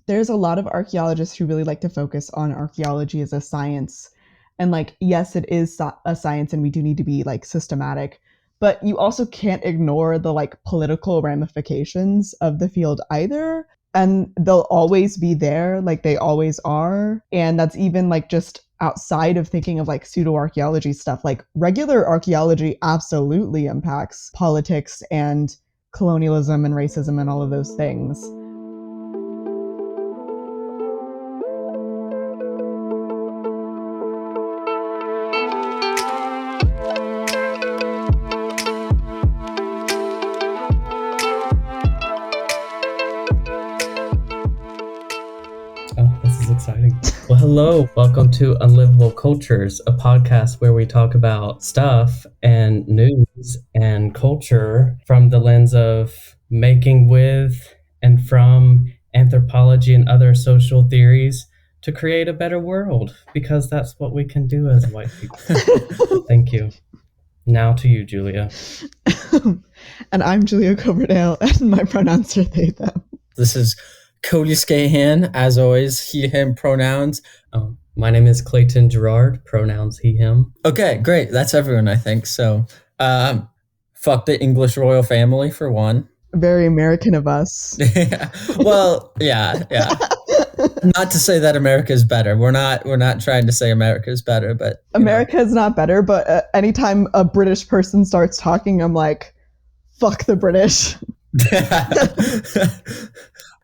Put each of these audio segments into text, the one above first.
there's a lot of archaeologists who really like to focus on archaeology as a science. And like, yes, it is a science and we do need to be like systematic, but you also can't ignore the like political ramifications of the field either. And they'll always be there, like they always are. And that's even like just outside of thinking of like pseudo archaeology stuff. Like regular archaeology absolutely impacts politics and colonialism and racism and all of those things. Exciting. Well, hello. Welcome to Unlivable Cultures, a podcast where we talk about stuff and news and culture from the lens of making with and from anthropology and other social theories to create a better world, because that's what we can do as white people. Thank you. Now to you, Julia. And I'm Julia Coverdale, and my pronouns are they, them. This is Cody Scahan, as always, he, him pronouns. My name is Clayton Gerard, pronouns he, him. Okay, great. That's everyone, I think. So, fuck the English royal family for one. Very American of us. Well, yeah. Not to say that America is better. We're not trying to say America is better, but America is not better. But anytime a British person starts talking, I'm like, fuck the British.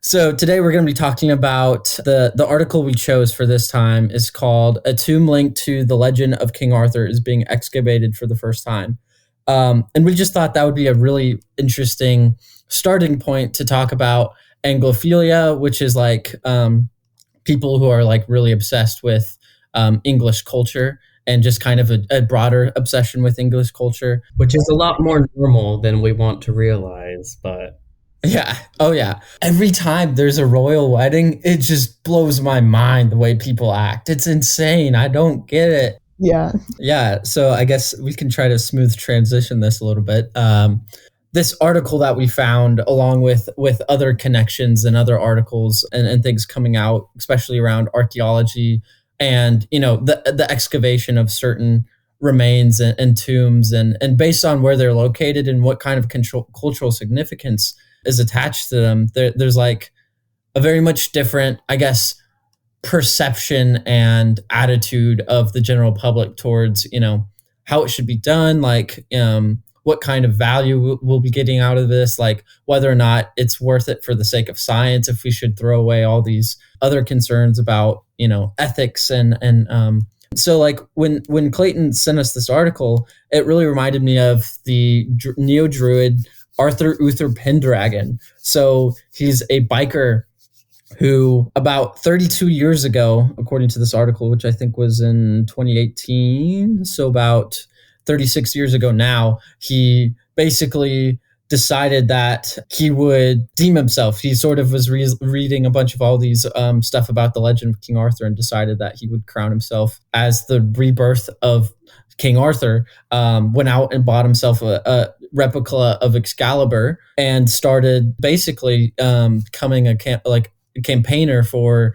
So today we're going to be talking about the article we chose for this time is called "A Tomb Linked to the Legend of King Arthur is Being Excavated for the First Time." And we just thought that would be a really interesting starting point to talk about Anglophilia, which is like people who are like really obsessed with English culture and just kind of a broader obsession with English culture. Which is a lot more normal than we want to realize, but... Yeah. Oh, yeah. Every time there's a royal wedding, it just blows my mind the way people act. It's insane. I don't get it. Yeah. Yeah. So I guess we can try to smooth transition this a little bit. This article that we found, along with other connections and other articles and things coming out, especially around archaeology and, the excavation of certain remains and tombs and based on where they're located and what kind of cultural significance is attached to them, there's like a very much different, I guess, perception and attitude of the general public towards, how it should be done, like what kind of value we'll be getting out of this, like whether or not it's worth it for the sake of science, if we should throw away all these other concerns about, ethics and so like when Clayton sent us this article, it really reminded me of the neo-Druid Arthur Uther Pendragon. So he's a biker who about 32 years ago, according to this article, which I think was in 2018, so about 36 years ago now, he basically decided that he would deem himself. He sort of was reading a bunch of all these stuff about the legend of King Arthur and decided that he would crown himself as the rebirth of King Arthur, went out and bought himself a replica of Excalibur and started basically becoming a campaigner for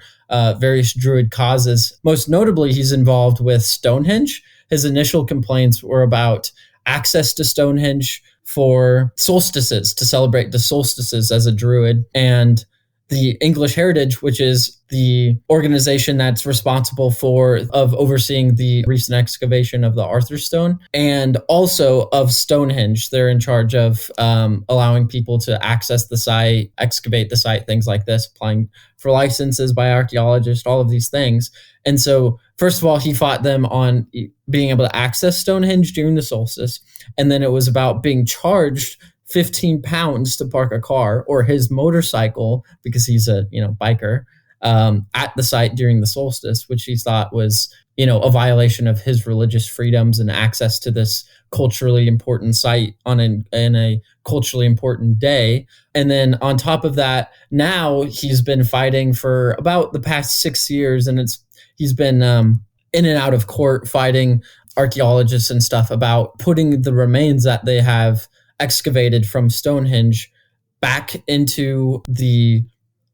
various Druid causes. Most notably, he's involved with Stonehenge. His initial complaints were about access to Stonehenge for solstices, to celebrate the solstices as a Druid, and the English Heritage, which is the organization that's responsible of overseeing the recent excavation of the Arthur Stone, and also of Stonehenge. They're in charge of allowing people to access the site, excavate the site, things like this, applying for licenses by archaeologists, all of these things. And so, first of all, he fought them on being able to access Stonehenge during the solstice, and then it was about being charged 15 pounds to park a car or his motorcycle, because he's a biker, at the site during the solstice, which he thought was a violation of his religious freedoms and access to this culturally important site in a culturally important day. And then on top of that, now he's been fighting for about the past 6 years, and he's been in and out of court fighting archaeologists and stuff about putting the remains that they have excavated from Stonehenge back into the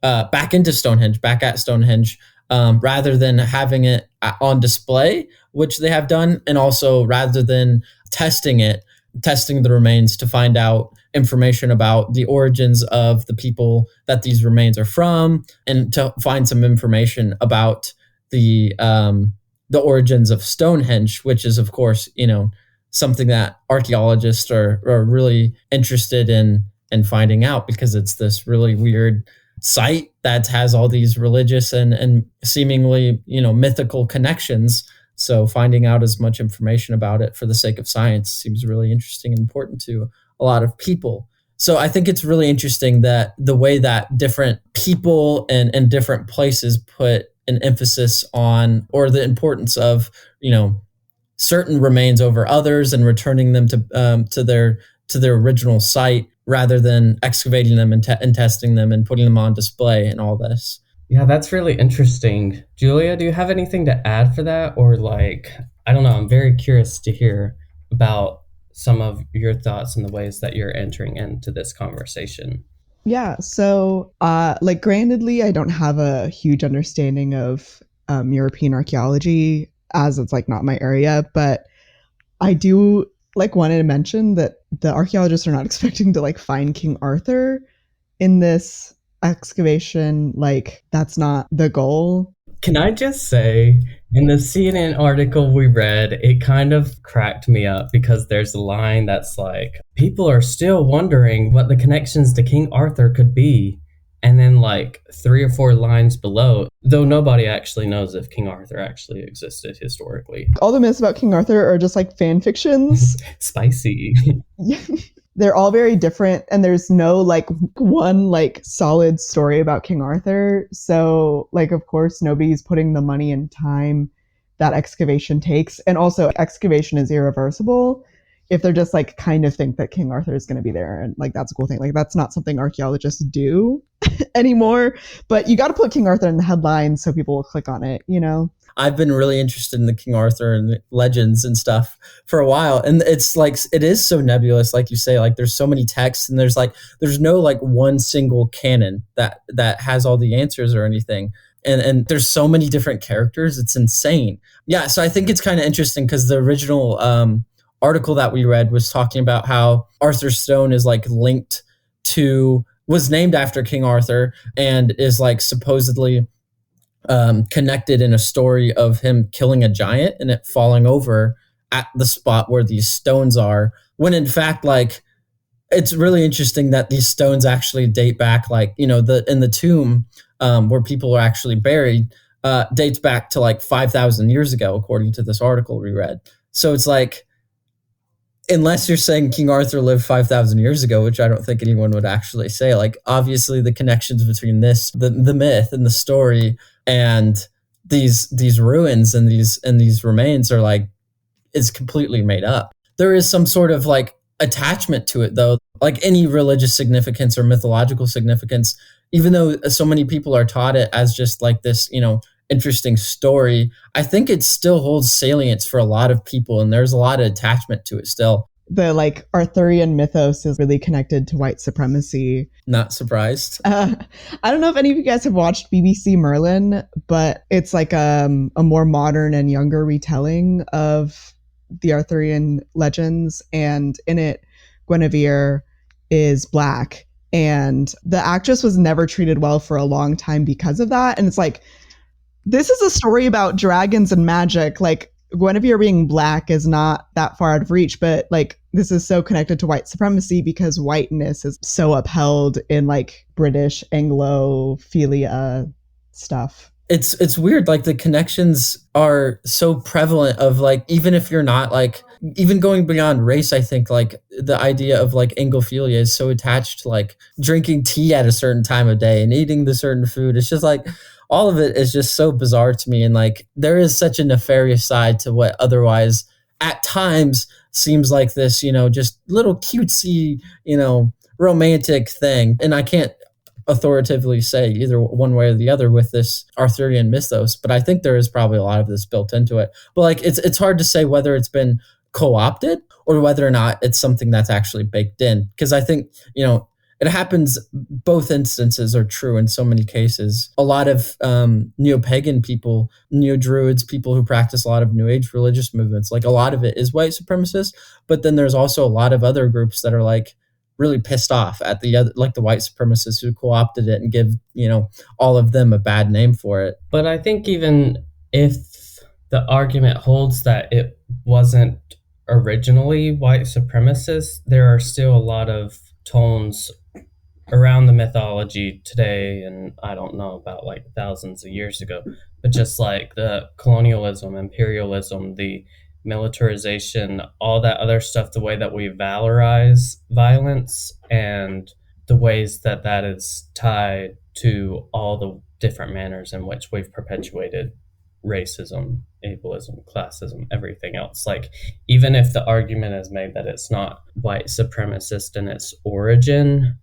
back into Stonehenge, back at Stonehenge, rather than having it on display, which they have done, and also rather than testing it, testing the remains to find out information about the origins of the people that these remains are from, and to find some information about the origins of Stonehenge, which is, of course, something that archaeologists are really interested in finding out, because it's this really weird site that has all these religious and seemingly mythical connections. So finding out as much information about it for the sake of science seems really interesting and important to a lot of people. So I think it's really interesting that the way that different people and different places put an emphasis on, or the importance of, certain remains over others, and returning them to their original site, rather than excavating them and testing them and putting them on display and all this. Yeah, that's really interesting. Julia, do you have anything to add for that? Or I don't know, I'm very curious to hear about some of your thoughts and the ways that you're entering into this conversation. Yeah, so grantedly, I don't have a huge understanding of European archaeology, as it's not my area, but I do wanted to mention that the archaeologists are not expecting to find King Arthur in this excavation. That's not the goal. Can I just say, in the CNN article we read, it kind of cracked me up, because there's a line that's like, people are still wondering what the connections to King Arthur could be. And then 3 or 4 lines below, though nobody actually knows if King Arthur actually existed historically. All the myths about King Arthur are just fan fictions. Spicy. They're all very different, and there's no one solid story about King Arthur. So of course nobody's putting the money and time that excavation takes. And also excavation is irreversible if they're just kind of think that King Arthur is going to be there, and that's a cool thing. That's not something archaeologists do anymore, but you got to put King Arthur in the headline so people will click on it. I've been really interested in the King Arthur and legends and stuff for a while. And it's it is so nebulous, like you say, there's so many texts, and there's no one single canon that has all the answers or anything. And there's so many different characters. It's insane. Yeah. So I think it's kind of interesting, because the original article that we read was talking about how Arthur's Stone is was named after King Arthur, and is supposedly connected in a story of him killing a giant and it falling over at the spot where these stones are, when in fact it's really interesting that these stones actually date back in the tomb where people are actually buried dates back to 5,000 years ago, according to this article we read. So it's unless you're saying King Arthur lived 5,000 years ago, which I don't think anyone would actually say, obviously the connections between the myth and the story and these ruins and these remains are is completely made up. There is some sort of attachment to it, though, any religious significance or mythological significance, even though so many people are taught it as just this, interesting story. I think it still holds salience for a lot of people, and there's a lot of attachment to it still. The Arthurian mythos is really connected to white supremacy. Not surprised. I don't know if any of you guys have watched BBC Merlin, but it's a more modern and younger retelling of the Arthurian legends, and in it Guinevere is black, and the actress was never treated well for a long time because of that. And it's this is a story about dragons and magic. Guinevere being black is not that far out of reach, but this is so connected to white supremacy because whiteness is so upheld in British Anglophilia stuff. It's weird. The connections are so prevalent of even if you're not even going beyond race, I think the idea of Anglophilia is so attached to drinking tea at a certain time of day and eating the certain food. It's just all of it is just so bizarre to me. And there is such a nefarious side to what otherwise at times seems this, just little cutesy, romantic thing. And I can't authoritatively say either one way or the other with this Arthurian mythos, but I think there is probably a lot of this built into it. But it's hard to say whether it's been co-opted or whether or not it's something that's actually baked in. Because I think, it happens. Both instances are true in so many cases. A lot of neo-pagan people, neo-druids, people who practice a lot of new age religious movements, like a lot of it is white supremacist, but then there's also a lot of other groups that are like really pissed off at the other, like the white supremacists who co-opted it and give, all of them a bad name for it. But I think even if the argument holds that it wasn't originally white supremacist, there are still a lot of tones around the mythology today, and I don't know about like thousands of years ago, but just like the colonialism, imperialism, the militarization, all that other stuff, the way that we valorize violence and the ways that that is tied to all the different manners in which we've perpetuated racism, ableism, classism, everything else. Like, even if the argument is made that it's not white supremacist in its origin,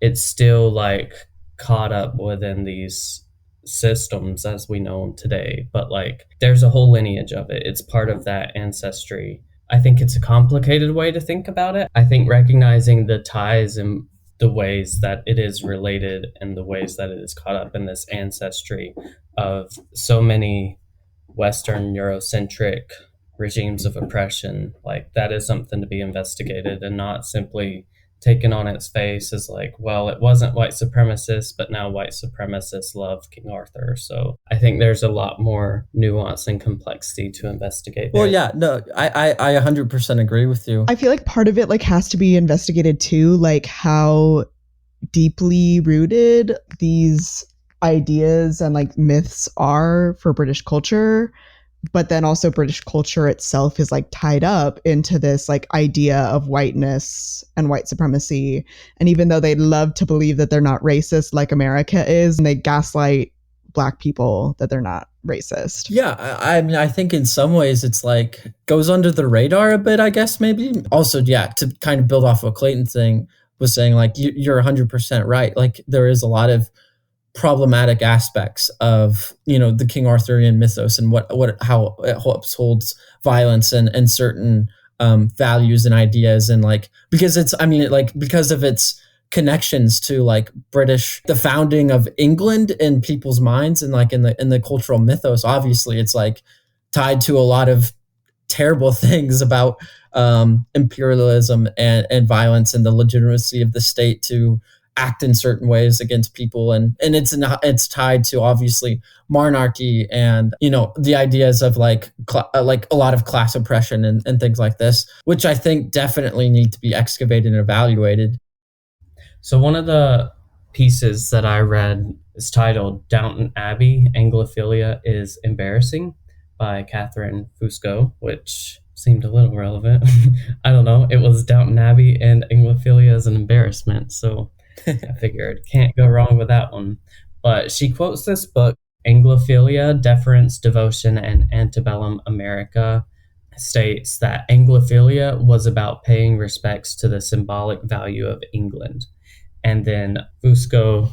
it's still like caught up within these systems as we know them today. But like, there's a whole lineage of it. It's part of that ancestry. I think it's a complicated way to think about it. I think recognizing the ties and the ways that it is related and the ways that it is caught up in this ancestry of so many Western Eurocentric regimes of oppression, like that is something to be investigated and not simply taken on its face as like, well, it wasn't white supremacist, but now white supremacists love King Arthur. So I think there's a lot more nuance and complexity to investigate there. Well, yeah, no, I 100% agree with you. I feel like part of it like has to be investigated too, like how deeply rooted these ideas and like myths are for British culture, but then also British culture itself is like tied up into this like idea of whiteness and white supremacy. And even though they love to believe that they're not racist like America is, and they gaslight Black people that they're not racist. Yeah, I mean, I think in some ways it's like goes under the radar a bit, I guess, maybe. Also, yeah, to kind of build off what Clayton thing was saying, like you're 100% right. Like there is a lot of problematic aspects of the King Arthurian mythos and how it upholds violence and certain values and ideas, and like because of its connections to like the founding of England in people's minds, and like in the cultural mythos, obviously it's like tied to a lot of terrible things about imperialism and violence and the legitimacy of the state to act in certain ways against people, and it's tied to obviously monarchy and the ideas of like a lot of class oppression and things like this, which I think definitely need to be excavated and evaluated. So one of the pieces that I read is titled Downton Abbey, Anglophilia is Embarrassing by Catherine Fusco, which seemed a little relevant. I don't know. It was Downton Abbey and Anglophilia is an embarrassment. So I figured can't go wrong with that one. But she quotes this book, Anglophilia, Deference, Devotion, and Antebellum America, states that Anglophilia was about paying respects to the symbolic value of England. And then Fusco,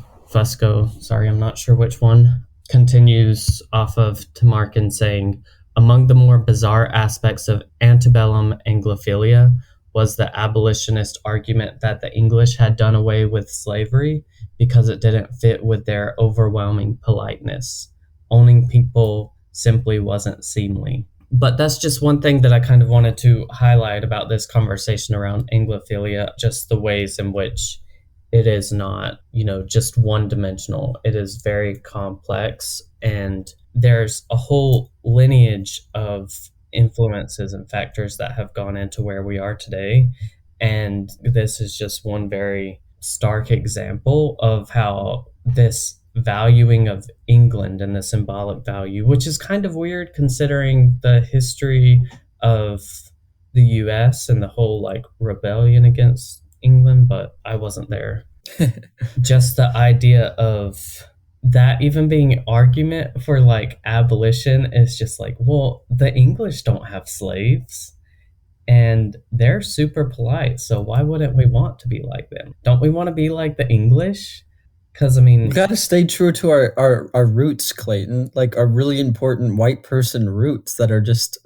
sorry, I'm not sure which one, continues off of Tamarkin saying, among the more bizarre aspects of antebellum Anglophilia was the abolitionist argument that the English had done away with slavery because it didn't fit with their overwhelming politeness. Owning people simply wasn't seemly. But that's just one thing that I kind of wanted to highlight about this conversation around Anglophilia, just the ways in which it is not, just one-dimensional. It is very complex, and there's a whole lineage of influences and factors that have gone into where we are today. And this is just one very stark example of how this valuing of England and the symbolic value, which is kind of weird considering the history of the US and the whole like rebellion against England, but I wasn't there. Just the idea of that even being an argument for like abolition is just like, well, the English don't have slaves and they're super polite, so why wouldn't we want to be like them? Don't we want to be like the English? Because I mean, we got to stay true to our roots, Clayton, like our really important white person roots that are just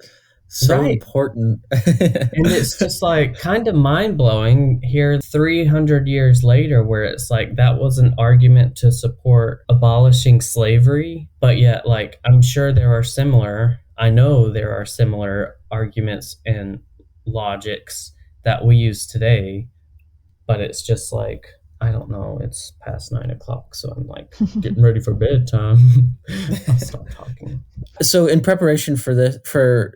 So Right. important. And it's just like kind of mind blowing here 300 years later, where it's like that was an argument to support abolishing slavery. But yet, like, I'm sure I know there are similar arguments and logics that we use today. But it's just like, I don't know, it's past 9 o'clock. So I'm like getting ready for bedtime. I'll stop talking. So in preparation for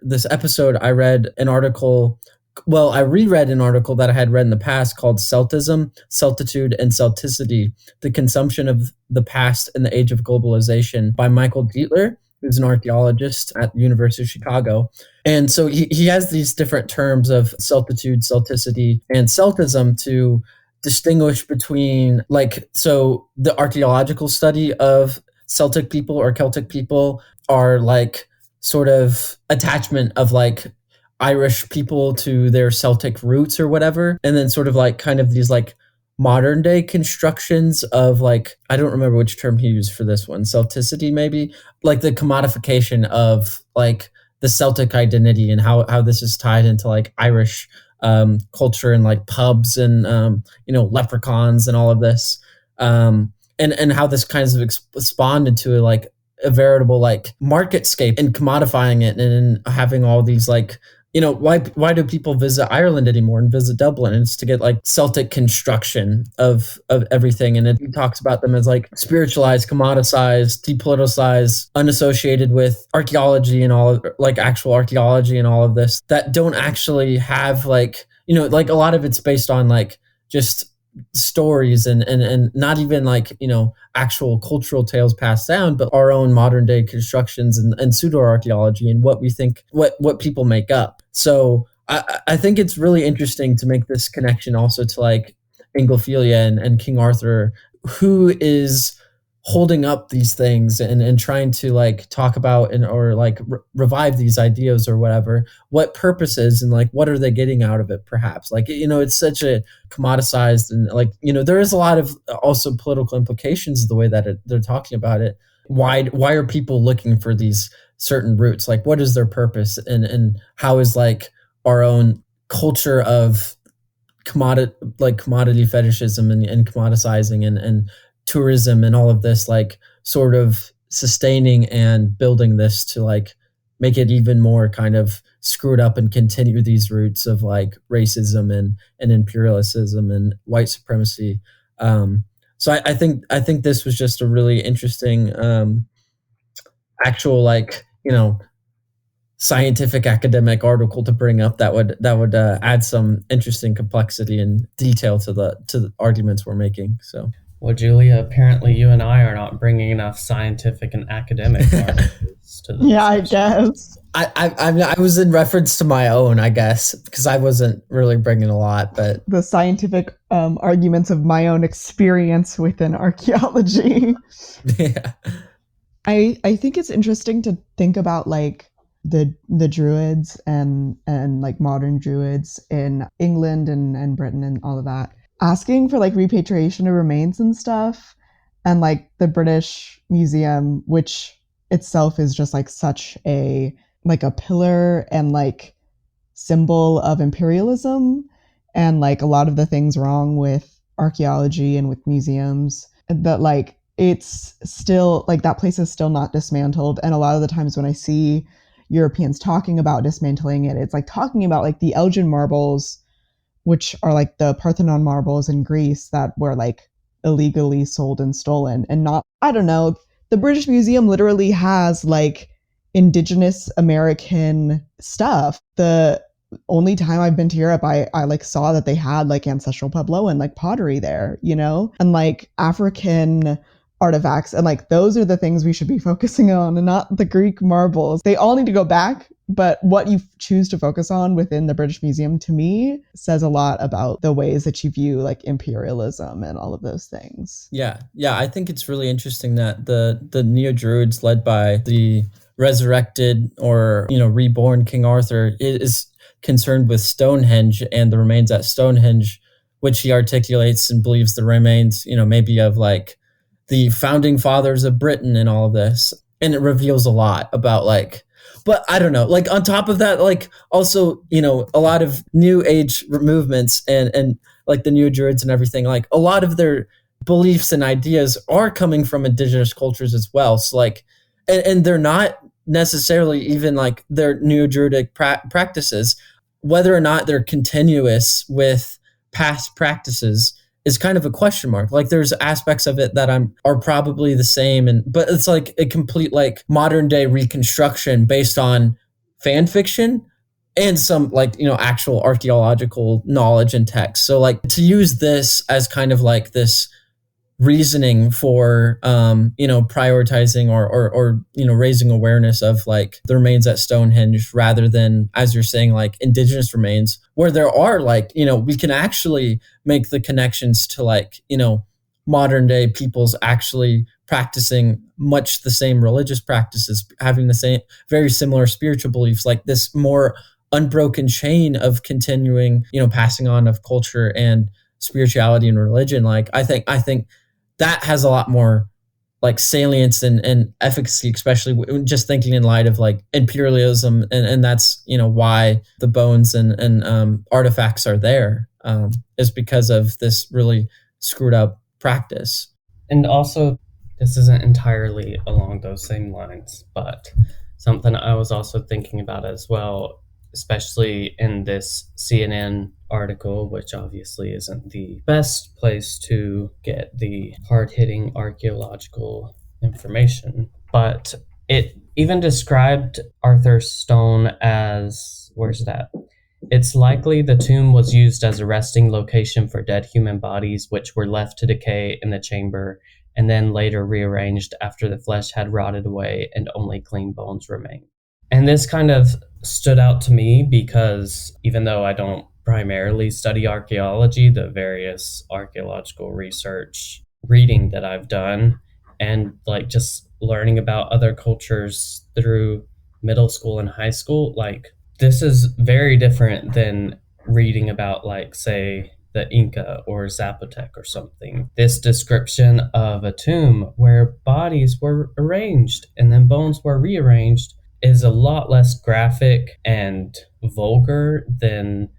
this episode, I read an article. Well, I reread an article that I had read in the past called Celtism, Celtitude, and Celticity, The Consumption of the Past in the Age of Globalization by Michael Dietler, who's an archaeologist at the University of Chicago. And so he has these different terms of Celtitude, Celticity, and Celtism to distinguish between, like, so the archaeological study of Celtic people or Celtic people are like sort of attachment of like Irish people to their Celtic roots or whatever. And then sort of like kind of these like modern day constructions of like, I don't remember which term he used for this one, Celticity maybe, like the commodification of like the Celtic identity and how this is tied into like Irish culture and like pubs and leprechauns and all of this, and how this kind of spawned into like a veritable like marketscape and commodifying it and having all these like, why do people visit Ireland anymore and visit Dublin? And it's to get like Celtic construction of everything. And he talks about them as like spiritualized, commoditized, depoliticized, unassociated with archaeology and all of, like actual archaeology and all of this that don't actually have like, like a lot of it's based on like just stories and not even like, actual cultural tales passed down, but our own modern day constructions and pseudo archaeology and what we think, what people make up. So I think it's really interesting to make this connection also to like Anglophilia and King Arthur, who is holding up these things and trying to like talk about or like revive these ideas or whatever, what purposes and like what are they getting out of it perhaps, like it's such a commoditized and like there is a lot of also political implications of the way that they're talking about it. Why are people looking for these certain roots, like what is their purpose and how is like our own culture of commodity fetishism and commoditizing and tourism and all of this like sort of sustaining and building this to like make it even more kind of screwed up and continue these roots of like racism and imperialism and white supremacy. So I think this was just a really interesting actual like scientific academic article to bring up that would add some interesting complexity and detail to the arguments we're making. So. Well, Julia, apparently you and I are not bringing enough scientific and academic articles to the Yeah, discussion. I guess. I was in reference to my own, I guess, because I wasn't really bringing a lot, but The scientific arguments of my own experience within archaeology. yeah. I think it's interesting to think about like the Druids and like modern Druids in England and Britain and all of that, asking for like repatriation of remains and stuff, and like the British Museum, which itself is just like such a pillar and like symbol of imperialism and like a lot of the things wrong with archaeology and with museums, that like it's still like that place is still not dismantled. And a lot of the times when I see Europeans talking about dismantling it, it's like talking about like the Elgin marbles, which are like the Parthenon marbles in Greece that were like illegally sold and stolen, and not, I don't know, the British Museum literally has like Indigenous American stuff. The only time I've been to Europe, I like saw that they had like ancestral Puebloan and like pottery there, and like African artifacts, and like those are the things we should be focusing on and not the Greek marbles. They all need to go back, but what you choose to focus on within the British Museum, to me, says a lot about the ways that you view like imperialism and all of those things. Yeah, I think it's really interesting that the Neo-Druids led by the resurrected or reborn King Arthur is concerned with Stonehenge and the remains at Stonehenge, which he articulates and believes the remains maybe of like the founding fathers of Britain and all of this. And it reveals a lot about like But I don't know, like on top of that, like also, a lot of new age movements and like the new druids and everything, like a lot of their beliefs and ideas are coming from indigenous cultures as well. So like, and they're not necessarily even like their new druidic practices, whether or not they're continuous with past practices is kind of a question mark. Like there's aspects of it that are probably the same, but it's like a complete like modern day reconstruction based on fan fiction and some like actual archaeological knowledge and text. So like to use this as kind of like this reasoning for prioritizing or raising awareness of like the remains at Stonehenge rather than, as you're saying, like indigenous remains, where there are like we can actually make the connections to like modern day peoples actually practicing much the same religious practices, having the same very similar spiritual beliefs, like this more unbroken chain of continuing passing on of culture and spirituality and religion. Like I think that has a lot more like salience and efficacy, especially just thinking in light of like imperialism, and that's why the bones and artifacts are there, is because of this really screwed up practice. And also, this isn't entirely along those same lines, but something I was also thinking about as well, especially in this CNN article, which obviously isn't the best place to get the hard-hitting archaeological information, but it even described Arthur's stone as, where's that? It's likely the tomb was used as a resting location for dead human bodies, which were left to decay in the chamber and then later rearranged after the flesh had rotted away and only clean bones remained. And this kind of stood out to me because even though I don't primarily study archaeology, the various archaeological research reading that I've done and like just learning about other cultures through middle school and high school, like this is very different than reading about like, say, the Inca or Zapotec or something. This description of a tomb where bodies were arranged and then bones were rearranged is a lot less graphic and vulgar than,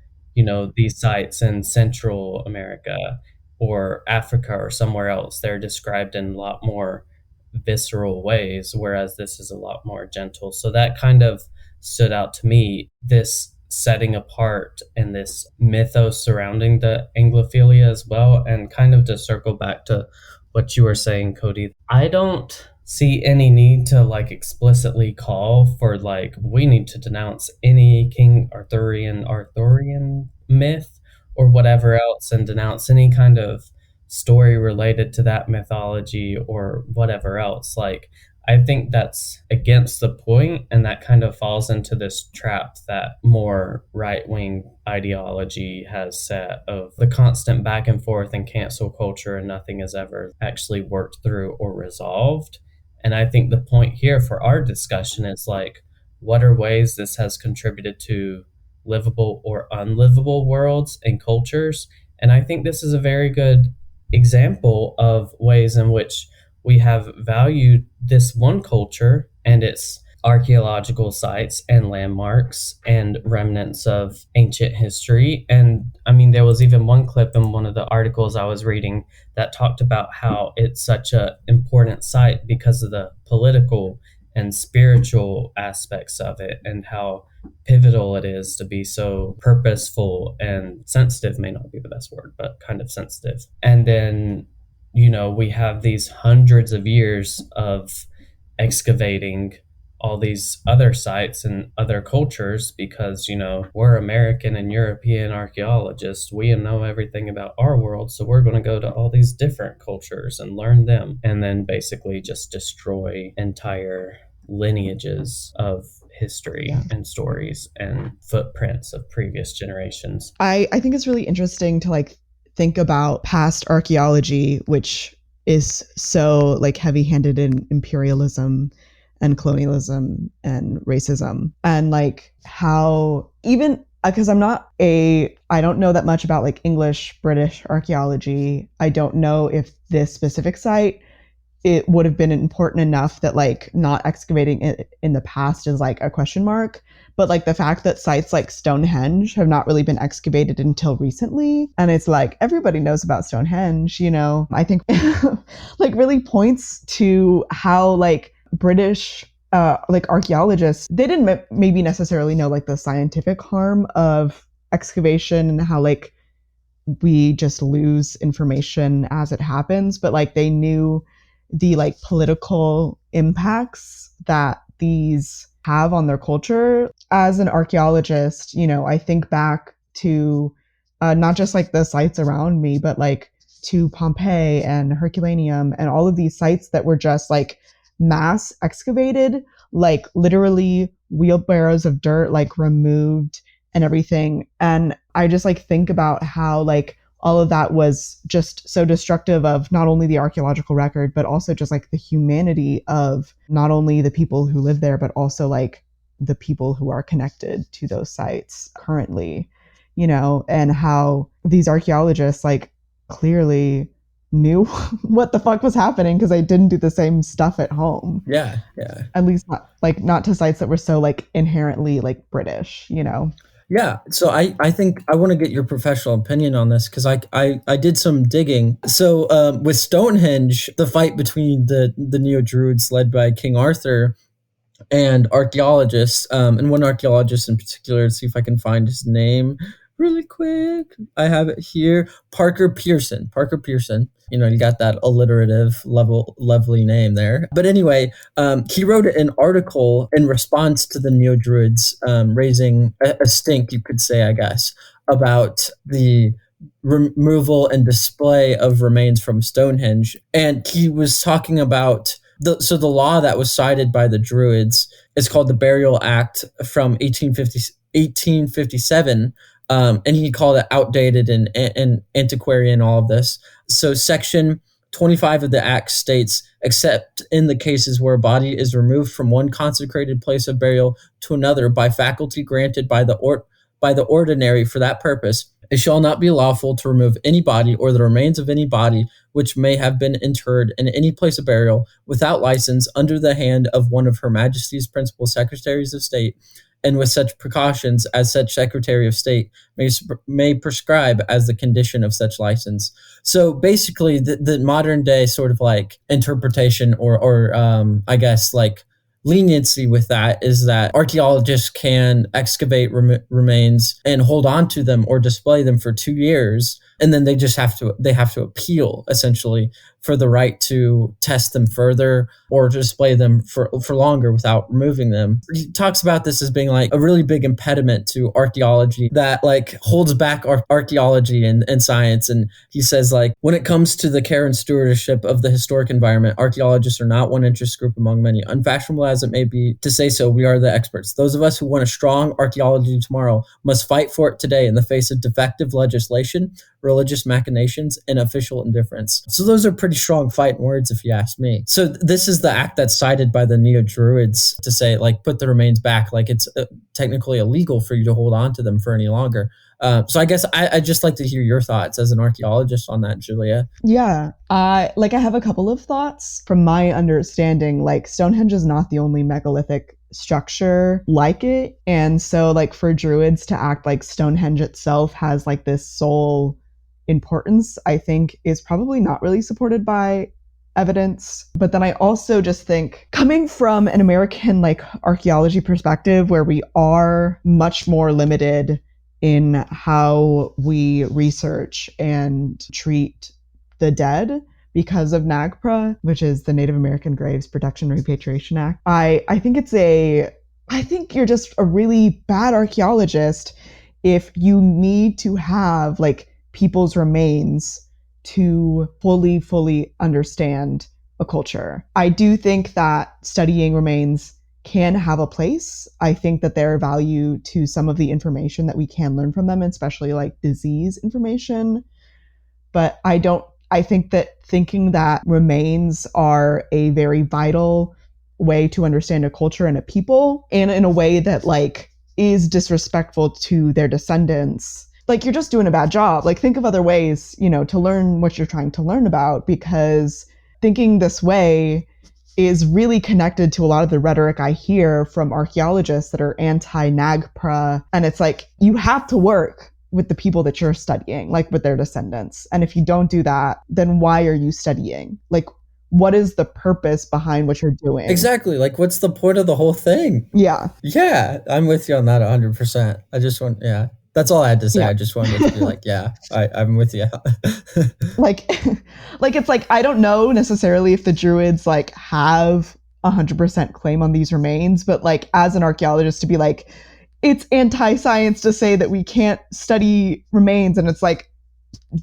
these sites in Central America or Africa or somewhere else. They're described in a lot more visceral ways, whereas this is a lot more gentle. So that kind of stood out to me, this setting apart and this mythos surrounding the Anglophilia as well. And kind of to circle back to what you were saying, Cody, I don't see any need to like explicitly call for like we need to denounce any King Arthurian myth or whatever else and denounce any kind of story related to that mythology or whatever else. Like I think that's against the point, and that kind of falls into this trap that more right-wing ideology has set of the constant back and forth and cancel culture, and nothing is ever actually worked through or resolved. And I think the point here for our discussion is like, what are ways this has contributed to livable or unlivable worlds and cultures? And I think this is a very good example of ways in which we have valued this one culture and its archaeological sites and landmarks and remnants of ancient history. And I mean, there was even one clip in one of the articles I was reading that talked about how it's such an important site because of the political and spiritual aspects of it, and how pivotal it is to be so purposeful and sensitive, may not be the best word, but kind of sensitive. And then we have these hundreds of years of excavating all these other sites and other cultures because, we're American and European archaeologists. We know everything about our world. So we're going to go to all these different cultures and learn them, and then basically just destroy entire lineages of history and stories and footprints of previous generations. I think it's really interesting to like think about past archaeology, which is so like heavy-handed in imperialism and colonialism and racism, and like how even because I don't know that much about like English British archaeology. I don't know if this specific site it would have been important enough that like not excavating it in the past is like a question mark. But like the fact that sites like Stonehenge have not really been excavated until recently, and it's like everybody knows about Stonehenge, I think like really points to how like British like archaeologists, they didn't maybe necessarily know like the scientific harm of excavation and how like we just lose information as it happens, but like they knew the like political impacts that these have on their culture. As an archaeologist, I think back to not just like the sites around me, but like to Pompeii and Herculaneum and all of these sites that were just like mass excavated, like literally wheelbarrows of dirt like removed and everything. And I just like think about how like all of that was just so destructive of not only the archaeological record, but also just like the humanity of not only the people who live there, but also like the people who are connected to those sites currently, and how these archaeologists like clearly knew what the fuck was happening because they didn't do the same stuff at home. Yeah. At least not to sites that were so like inherently like British. Yeah, so I think I want to get your professional opinion on this because I did some digging. So with Stonehenge, the fight between the Neo-Druids led by King Arthur and archaeologists, and one archaeologist in particular, let's see if I can find his name really quick. I have it here. Parker Pearson. You got that alliterative lovely name there. But anyway, he wrote an article in response to the Neo-Druids raising a stink, you could say, I guess, about the removal and display of remains from Stonehenge. And he was talking about the law that was cited by the Druids is called the Burial Act from 1857. And he called it outdated and antiquarian, all of this. So Section 25 of the Act states, except in the cases where a body is removed from one consecrated place of burial to another by faculty granted by the ordinary for that purpose, it shall not be lawful to remove any body or the remains of any body which may have been interred in any place of burial without license under the hand of one of Her Majesty's principal secretaries of state, and with such precautions as such Secretary of State may prescribe as the condition of such license. So basically, the modern day sort of like interpretation or I guess like leniency with that is that archaeologists can excavate remains and hold on to them or display them for 2 years, and then they have to appeal essentially for the right to test them further or to display them for longer without removing them. He talks about this as being like a really big impediment to archaeology that like holds back archaeology and science. And he says like, when it comes to the care and stewardship of the historic environment, archaeologists are not one interest group among many. Unfashionable as it may be to say so, we are the experts. Those of us who want a strong archaeology tomorrow must fight for it today in the face of defective legislation, religious machinations, and official indifference. So those are pretty strong fighting words, if you ask me. So this is the act that's cited by the Neo-Druids to say, like, put the remains back, like it's technically illegal for you to hold on to them for any longer. So I guess I'd just like to hear your thoughts as an archaeologist on that, Julia. Yeah, I have a couple of thoughts. From my understanding, like Stonehenge is not the only megalithic structure like it. And so like for Druids to act like Stonehenge itself has like this sole importance, I think is probably not really supported by evidence. But then I also just think, coming from an American like archaeology perspective where we are much more limited in how we research and treat the dead because of NAGPRA, which is the Native American Graves Protection and Repatriation Act, I think you're just a really bad archaeologist if you need to have like people's remains to fully understand a culture. I do think that studying remains can have a place. I think that there are value to some of the information that we can learn from them, especially like disease information. But I think that thinking that remains are a very vital way to understand a culture and a people, and in a way that like is disrespectful to their descendants, like you're just doing a bad job. Like think of other ways, to learn what you're trying to learn about, because thinking this way is really connected to a lot of the rhetoric I hear from archaeologists that are anti-NAGPRA. And it's like, you have to work with the people that you're studying, like with their descendants. And if you don't do that, then why are you studying? Like, what is the purpose behind what you're doing? Exactly. Like, what's the point of the whole thing? Yeah. Yeah, I'm with you on that 100%. Yeah. That's all I had to say. Yeah. I just wanted to be like, yeah, I'm with you. like like it's like, I don't know necessarily if the Druids like have 100% claim on these remains, but like as an archaeologist to be like, it's anti-science to say that we can't study remains, and it's like,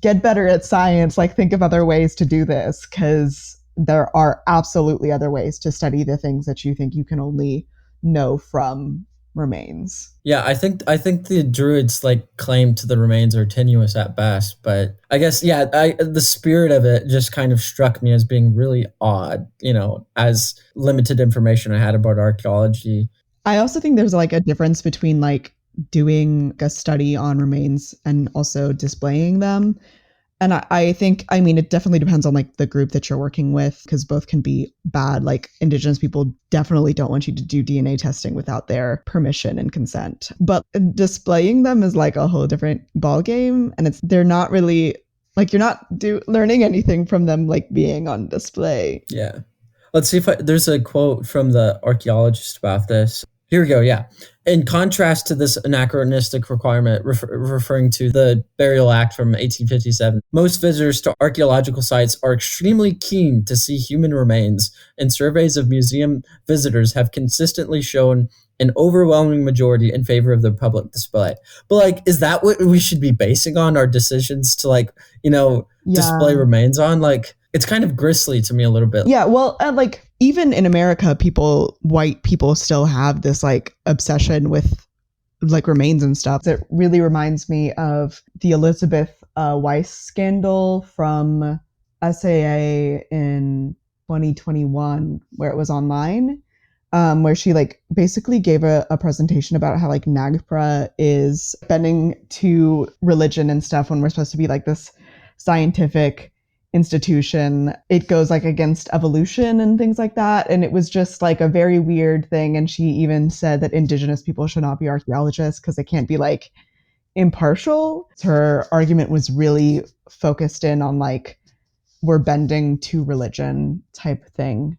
get better at science, like think of other ways to do this, because there are absolutely other ways to study the things that you think you can only know from remains. Yeah, I think the Druids like claim to the remains are tenuous at best, but I guess yeah, the spirit of it just kind of struck me as being really odd, as limited information I had about archaeology. I also think there's like a difference between like doing a study on remains and also displaying them. And I think, I mean, it definitely depends on like the group that you're working with, because both can be bad. Like Indigenous people definitely don't want you to do DNA testing without their permission and consent. But displaying them is like a whole different ball game, and they're not really like, you're not learning anything from them like being on display. Yeah. Let's see if there's a quote from the archaeologist about this. Here we go. Yeah. In contrast to this anachronistic requirement referring to the Burial Act from 1857, most visitors to archaeological sites are extremely keen to see human remains, and surveys of museum visitors have consistently shown an overwhelming majority in favor of the public display. But like, is that what we should be basing on our decisions to display remains on? Like, it's kind of grisly to me a little bit. Yeah, well, like even in America, white people still have this like obsession with like remains and stuff. It really reminds me of the Elizabeth Weiss scandal from SAA in 2021, where it was online, where she like basically gave a presentation about how like NAGPRA is bending to religion and stuff when we're supposed to be like this scientific institution. It goes like against evolution and things like that, and it was just like a very weird thing. And she even said that Indigenous people should not be archaeologists because they can't be like impartial. Her argument was really focused in on like, we're bending to religion type thing.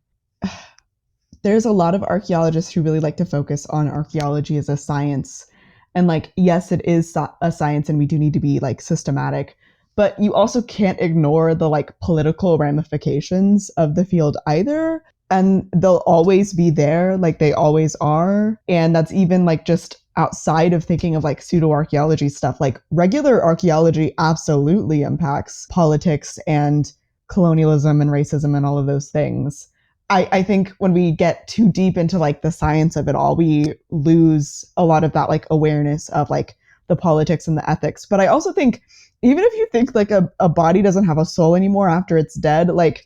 There's a lot of archaeologists who really like to focus on archaeology as a science, and like, yes, it is a science and we do need to be like systematic, but you also can't ignore the like political ramifications of the field either. And they'll always be there, like they always are. And that's even like just outside of thinking of like pseudo archaeology stuff. Like regular archaeology absolutely impacts politics and colonialism and racism and all of those things. I think when we get too deep into like the science of it all, we lose a lot of that like awareness of like the politics and the ethics. But I also think, even if you think like a body doesn't have a soul anymore after it's dead, like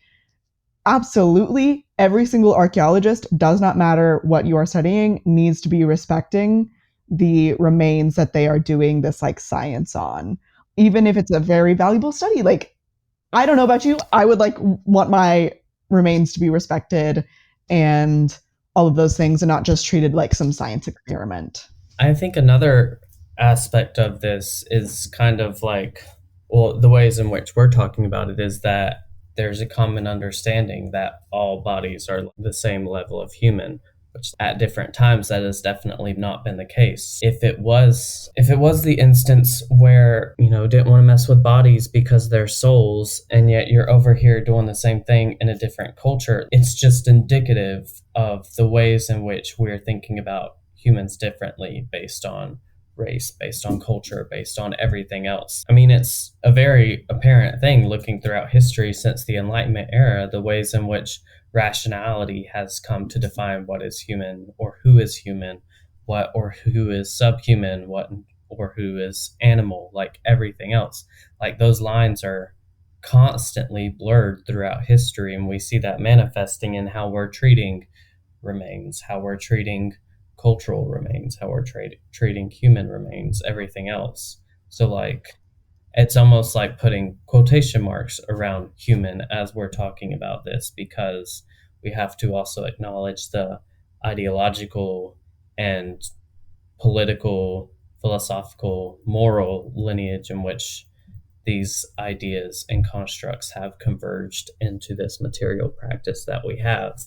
absolutely every single archaeologist, does not matter what you are studying, needs to be respecting the remains that they are doing this like science on, even if it's a very valuable study. Like, I don't know about you, I would like want my remains to be respected and all of those things, and not just treated like some science experiment. I think another aspect of this is kind of like, well, the ways in which we're talking about it is that there's a common understanding that all bodies are the same level of human, which at different times that has definitely not been the case. If it was the instance where, didn't want to mess with bodies because they're souls, and yet you're over here doing the same thing in a different culture, it's just indicative of the ways in which we're thinking about humans differently based on race, based on culture, based on everything else. I mean, it's a very apparent thing looking throughout history since the Enlightenment era, the ways in which rationality has come to define what is human, or who is human, what or who is subhuman, what or who is animal, like everything else. Like those lines are constantly blurred throughout history, and we see that manifesting in how we're treating remains, how we're treating cultural remains, how we're treating human remains, everything else. So like, It's almost like putting quotation marks around human as we're talking about this, because we have to also acknowledge the ideological and political, philosophical, moral lineage in which these ideas and constructs have converged into this material practice that we have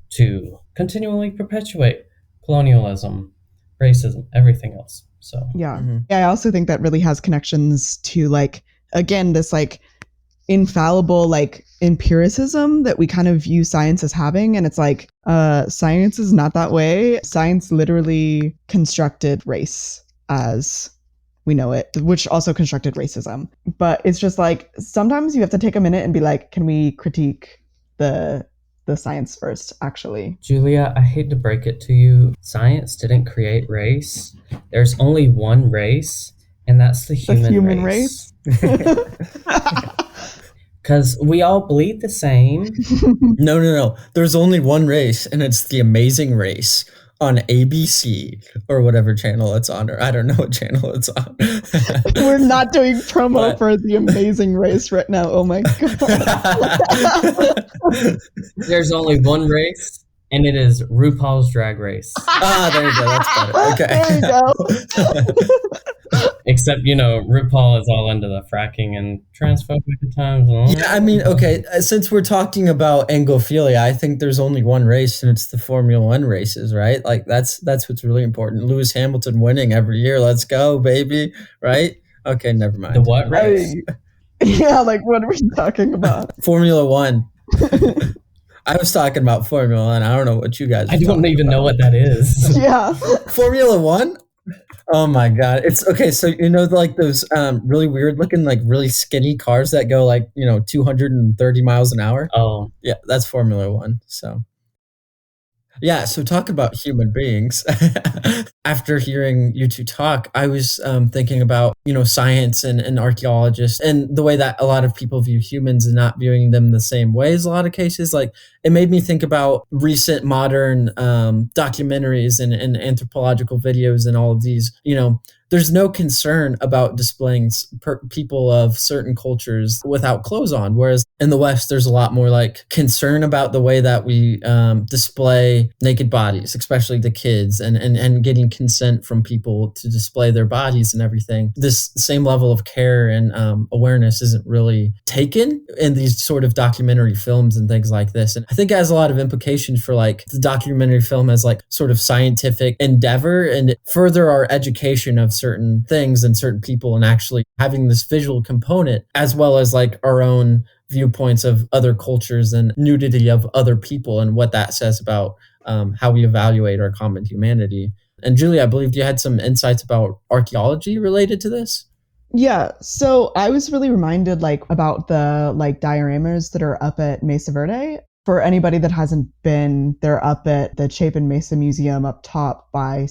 to continually perpetuate colonialism, racism, everything else. So Yeah. I also think that really has connections to like, again, this like infallible like empiricism that we kind of view science as having. And it's like, science is not that way. Science literally constructed race as we know it, which also constructed racism. But it's just like, sometimes you have to take a minute and be like, can we critique the science first, actually? Julia, I hate to break it to you. Science didn't create race. There's only one race, and that's the human race. Because we all bleed the same. No. There's only one race, and it's The Amazing Race on ABC or whatever channel it's on, or I don't know what channel it's on. We're not doing promo for The Amazing Race right now. Oh my God. There's only one race, and it is RuPaul's Drag Race. There you go. That's better. Okay. There you go. Except, RuPaul is all into the fracking and transphobic at times. Yeah, I mean, okay, since we're talking about Anglophilia, I think there's only one race, and it's the Formula One races, right? Like, that's what's really important. Lewis Hamilton winning every year. Let's go, baby, right? Okay, never mind. The what race? Yeah, like, what are we talking about? Formula One. I was talking about Formula One. I don't know what you guys I don't even know what that is. Yeah. Formula One? Oh my God. It's okay. So, like those really weird looking, like really skinny cars that go like, 230 miles an hour. Oh, yeah, that's Formula One. So, yeah. So talk about human beings. After hearing you two talk, I was thinking about, science and archaeologists and the way that a lot of people view humans and not viewing them the same ways. A lot of cases, like it made me think about recent modern documentaries and anthropological videos and all of these, there's no concern about displaying people of certain cultures without clothes on. Whereas in the West, there's a lot more like concern about the way that we display naked bodies, especially the kids, and getting consent from people to display their bodies and everything. This same level of care and awareness isn't really taken in these sort of documentary films and things like this. And I think it has a lot of implications for like the documentary film as like sort of scientific endeavor and further our education of certain things and certain people, and actually having this visual component as well as like our own viewpoints of other cultures and nudity of other people and what that says about how we evaluate our common humanity. And Julie, I believe you had some insights about archaeology related to this. Yeah, so I was really reminded like about the like dioramas that are up at Mesa Verde. For anybody that hasn't been, they're up at the Chapin Mesa Museum up top by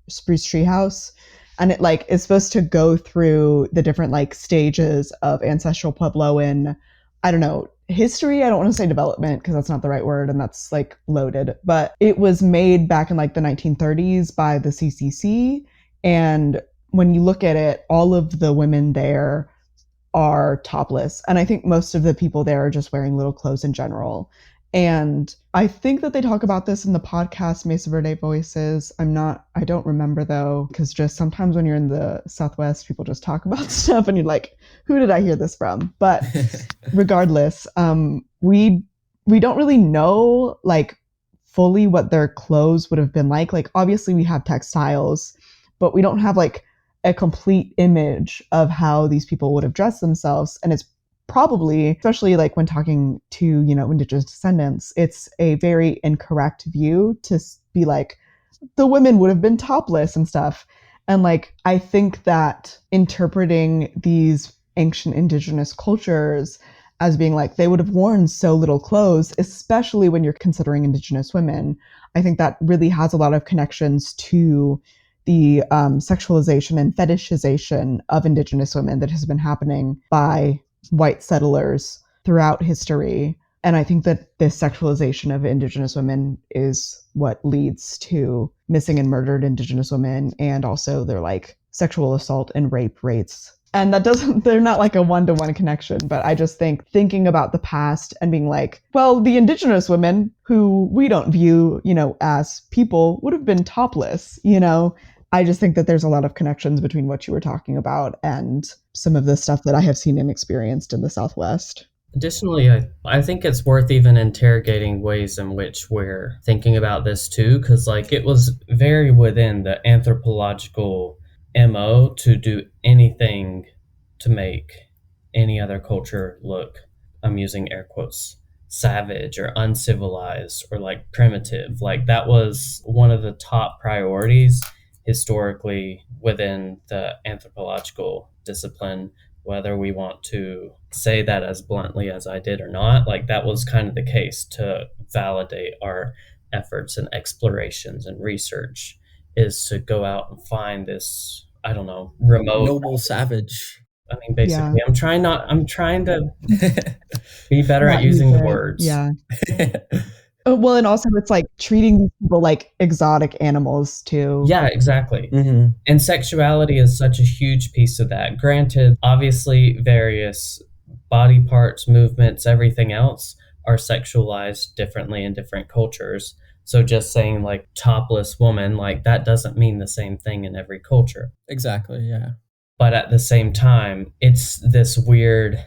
Spruce Tree House. And it like is supposed to go through the different like stages of ancestral Puebloan, I don't know, history. I don't want to say development because that's not the right word and that's like loaded. But it was made back in like the 1930s by the CCC. And when you look at it, all of the women there are topless. And I think most of the people there are just wearing little clothes in general. And I think that they talk about this in the podcast Mesa Verde Voices. I don't remember though, because just sometimes when you're in the Southwest, people just talk about stuff and you're like, who did I hear this from? But regardless, we don't really know like fully what their clothes would have been like. Like obviously we have textiles, but we don't have like a complete image of how these people would have dressed themselves. And it's probably, especially like when talking to, Indigenous descendants, it's a very incorrect view to be like, the women would have been topless and stuff. And like, I think that interpreting these ancient Indigenous cultures as being like, they would have worn so little clothes, especially when you're considering Indigenous women, I think that really has a lot of connections to the sexualization and fetishization of Indigenous women that has been happening by white settlers throughout history. And I think that this sexualization of Indigenous women is what leads to missing and murdered Indigenous women and also their like sexual assault and rape rates And they're not like a one-to-one connection, but I just think thinking about the past and being like, well, the indigenous women who we don't view, as people would have been topless, I just think that there's a lot of connections between what you were talking about and some of the stuff that I have seen and experienced in the Southwest. Additionally, I think it's worth even interrogating ways in which we're thinking about this too, because it was very within the anthropological MO to do anything to make any other culture look, I'm using air quotes, savage or uncivilized or primitive. That was one of the top priorities historically within the anthropological discipline, whether we want to say that as bluntly as I did or not. That was kind of the case to validate our efforts and explorations and research, is to go out and find this, I don't know, remote noble savage. I mean, basically, yeah. I'm trying to be better at using the words. Yeah. Well, and also it's treating these people like exotic animals too. Yeah, exactly. Mm-hmm. And sexuality is such a huge piece of that. Granted, obviously, various body parts, movements, everything else are sexualized differently in different cultures. So just saying topless woman, that doesn't mean the same thing in every culture. Exactly, yeah. But at the same time, it's this weird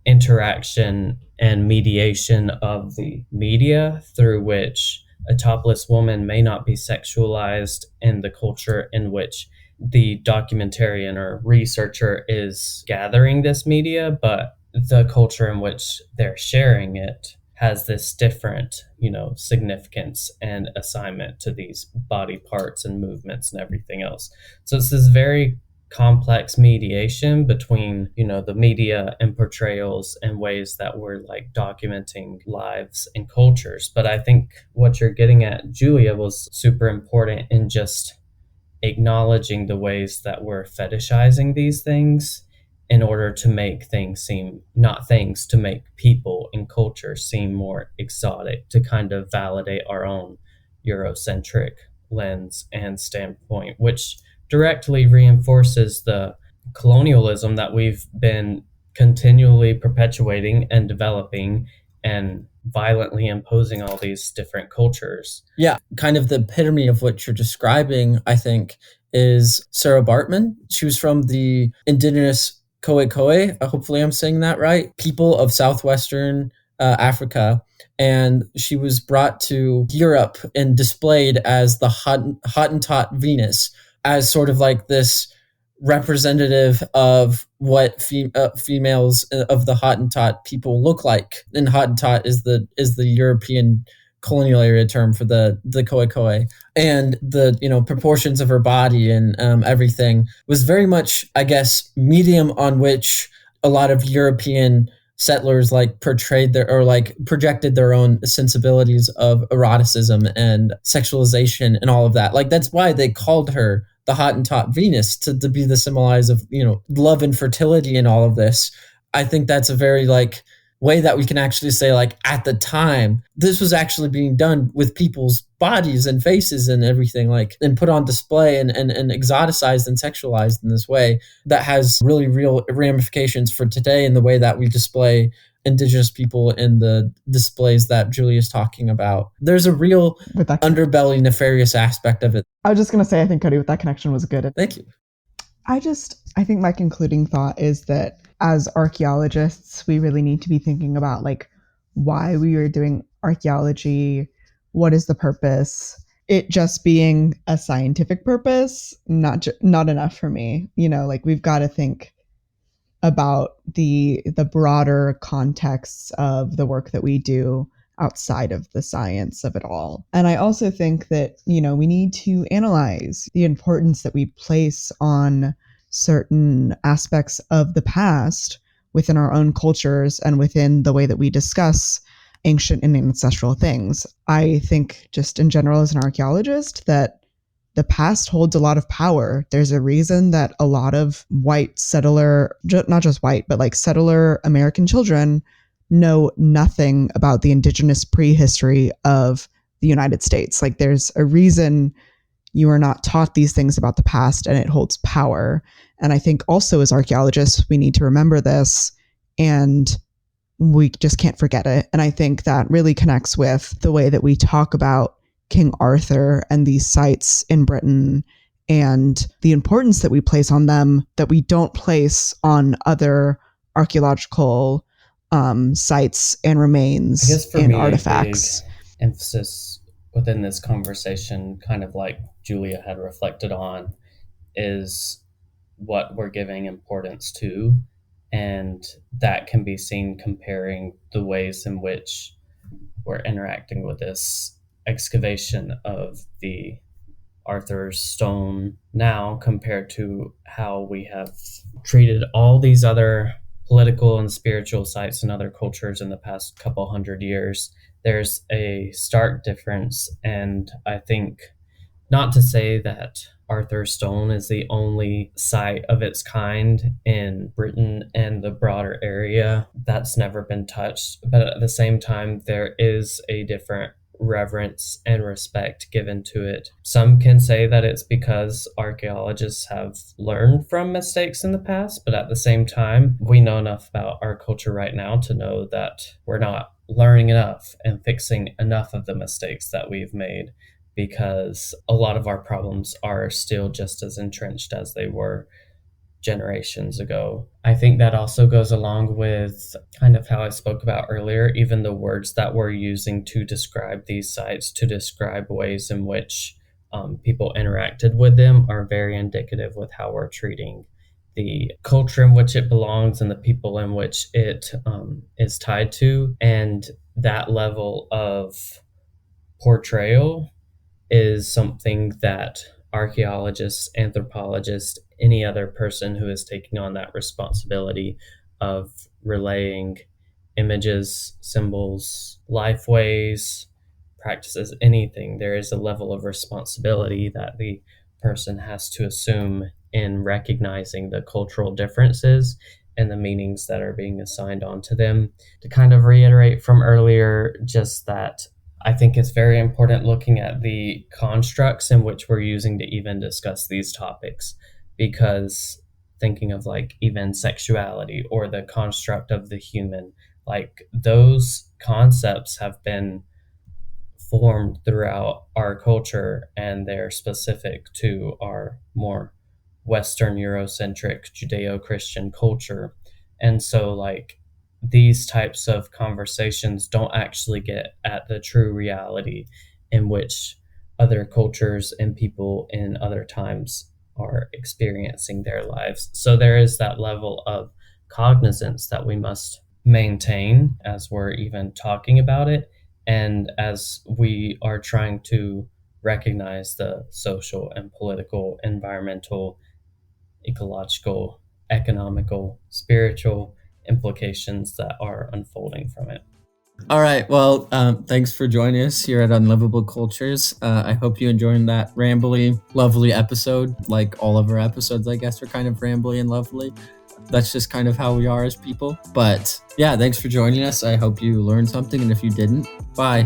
interaction and mediation of the media through which a topless woman may not be sexualized in the culture in which the documentarian or researcher is gathering this media, but the culture in which they're sharing it has this different, significance and assignment to these body parts and movements and everything else. So it's this very complex mediation between, the media and portrayals and ways that we're documenting lives and cultures. But I think what you're getting at, Julia, was super important in just acknowledging the ways that we're fetishizing these things in order to make things to make people and culture seem more exotic, to kind of validate our own Eurocentric lens and standpoint, which directly reinforces the colonialism that we've been continually perpetuating and developing and violently imposing all these different cultures. Yeah, kind of the epitome of what you're describing, I think, is Sarah Bartman. She was from the Indigenous Khoekhoe, hopefully I'm saying that right, people of southwestern Africa. And she was brought to Europe and displayed as the Hottentot Venus, as sort of this representative of what females of the Hottentot people look like. And Hottentot is the European colonial area term for the Khoekhoe. And the proportions of her body and everything was very much, I guess, medium on which a lot of European settlers portrayed projected their own sensibilities of eroticism and sexualization and all of that. That's why they called her the Hottentot Venus, to be the symbolize of love and fertility and all of this. I think that's a very way that we can actually say at the time this was actually being done with people's bodies and faces and everything and put on display and exoticized and sexualized in this way that has really real ramifications for today in the way that we display Indigenous people in the displays that Julia's talking about. There's a real underbelly nefarious aspect of it. I was just going to say, I think Cody with that connection was good. Thank you. I think my concluding thought is that as archaeologists, we really need to be thinking about why we are doing archaeology, what is the purpose. It just being a scientific purpose, not enough for me. We've got to think about the broader contexts of the work that we do outside of the science of it all. And I also think that, we need to analyze the importance that we place on certain aspects of the past within our own cultures and within the way that we discuss ancient and ancestral things. I think just in general as an archaeologist that the past holds a lot of power. There's a reason that a lot of white settler, not just white, but settler American children know nothing about the indigenous prehistory of the United States. There's a reason, you are not taught these things about the past, and it holds power. And I think also as archaeologists, we need to remember this, and we just can't forget it. And I think that really connects with the way that we talk about King Arthur and these sites in Britain and the importance that we place on them that we don't place on other archaeological sites and remains I guess for and me, artifacts. a big emphasis within this conversation, kind of like Julia had reflected on, is what we're giving importance to. And that can be seen comparing the ways in which we're interacting with this excavation of the Arthur's stone now compared to how we have treated all these other political and spiritual sites in other cultures in the past couple hundred years. There's a stark difference, and I think not to say that Arthur's Stone is the only site of its kind in Britain and the broader area that's never been touched, but at the same time, there is a different reverence and respect given to it. Some can say that it's because archaeologists have learned from mistakes in the past, but at the same time, we know enough about our culture right now to know that we're not learning enough and fixing enough of the mistakes that we've made, because a lot of our problems are still just as entrenched as they were generations ago. I think that also goes along with kind of how I spoke about earlier, even the words that we're using to describe these sites, to describe ways in which people interacted with them, are very indicative with how we're treating the culture in which it belongs and the people in which it is tied to. And that level of portrayal is something that archaeologists, anthropologists, any other person who is taking on that responsibility of relaying images, symbols, lifeways, practices, anything, there is a level of responsibility that the person has to assume in recognizing the cultural differences and the meanings that are being assigned onto them. To kind of reiterate from earlier, just that I think it's very important looking at the constructs in which we're using to even discuss these topics, because thinking of like even sexuality or the construct of the human, like those concepts have been formed throughout our culture and they're specific to our more Western Eurocentric Judeo-Christian culture. And so like these types of conversations don't actually get at the true reality in which other cultures and people in other times are experiencing their lives. So there is that level of cognizance that we must maintain as we're even talking about it, and as we are trying to recognize the social and political, environmental, ecological, economical, spiritual implications that are unfolding from it. All right. Well, thanks for joining us here at Unlivable Cultures. I hope you enjoyed that rambly, lovely episode. Like all of our episodes, I guess, are kind of rambly and lovely. That's just kind of how we are as people. But yeah, thanks for joining us. I hope you learned something. And if you didn't, bye.